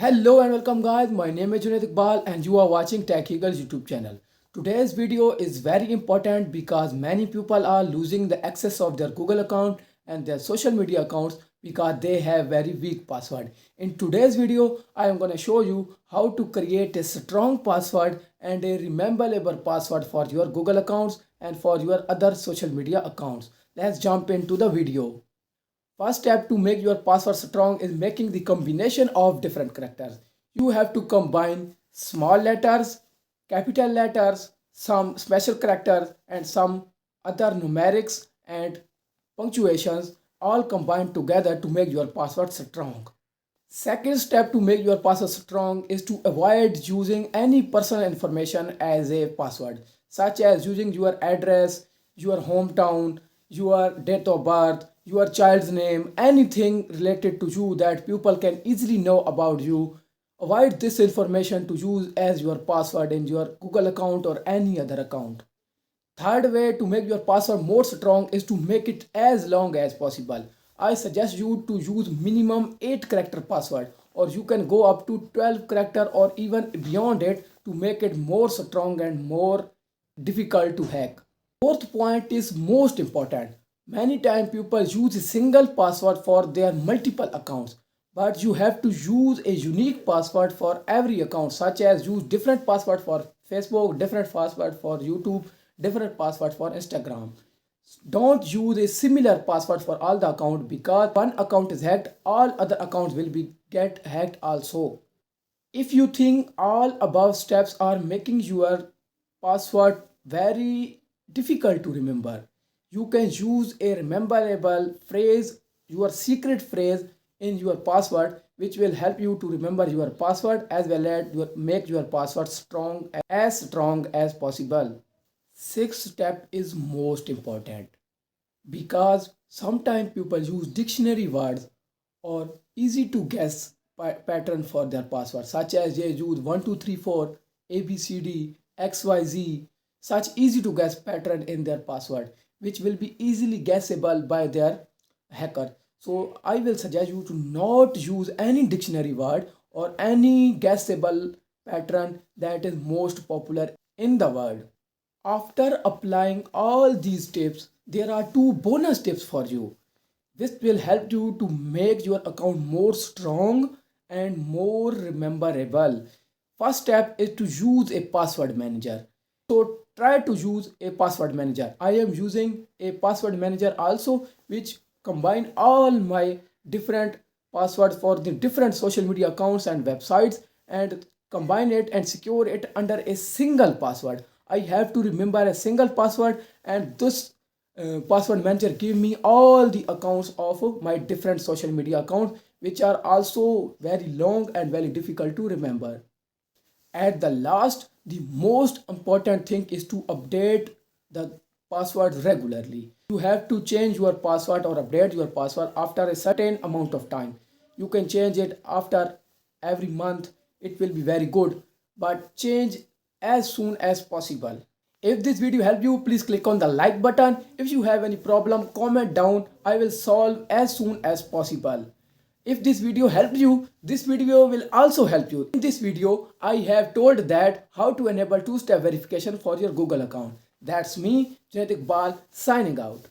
Hello and welcome guys, my name is Iqbal and you are watching Techy Eagle's YouTube channel. Today's video is very important because many people are losing the access of their Google account and their social media accounts because they have very weak password. In today's video, I am going to show you how to create a strong password and a rememberable password for your Google accounts and for your other social media accounts. Let's jump into the video. First step to make your password strong is making the combination of different characters. You have to combine small letters, capital letters, some special characters and some other numerics and punctuations all combined together to make your password strong. Second step to make your password strong is to avoid using any personal information as a password, such as using your address, your hometown, your date of birth, your child's name, anything related to you that people can easily know about you. Avoid this information to use as your password in your Google account or any other account. Third way to make your password more strong is to make it as long as possible. I suggest you to use minimum 8 character password, or you can go up to 12 character or even beyond it to make it more strong and more difficult to hack. Fourth point is most important. Many times people use a single password for their multiple accounts, but you have to use a unique password for every account, such as use different password for Facebook, different password for YouTube, different password for Instagram. Don't use a similar password for all the account because one account is hacked, all other accounts will be get hacked also. If you think all above steps are making your password very difficult to remember, you can use a rememberable phrase, your secret phrase in your password, which will help you to remember your password as well as make your password strong as possible. Sixth step is most important because sometimes people use dictionary words or easy to guess pattern for their password, such as they use 1234 ABCD XYZ, such easy to guess pattern in their password, which will be easily guessable by their hacker. So I will suggest you to not use any dictionary word or any guessable pattern that is most popular in the world. After applying all these tips, there are two bonus tips for you. This will help you to make your account more strong and more rememberable. First step is to use a password manager. So try to use a password manager. I am using a password manager also, which combine all my different passwords for the different social media accounts and websites and combine it and secure it under a single password. I have to remember a single password, and this password manager give me all the accounts of my different social media accounts, which are also very long and very difficult to remember. At the last, the most important thing is to update the password regularly. You have to change your password or update your password after a certain amount of time. You can change it after every month. It will be very good, but change as soon as possible. If this video helped you, please click on the like button. If you have any problem, comment down. I will solve as soon as possible. If this video helped you, this video will also help you. In this video, I have told that how to enable two-step verification for your Google account. That's me, Iqbal, signing out.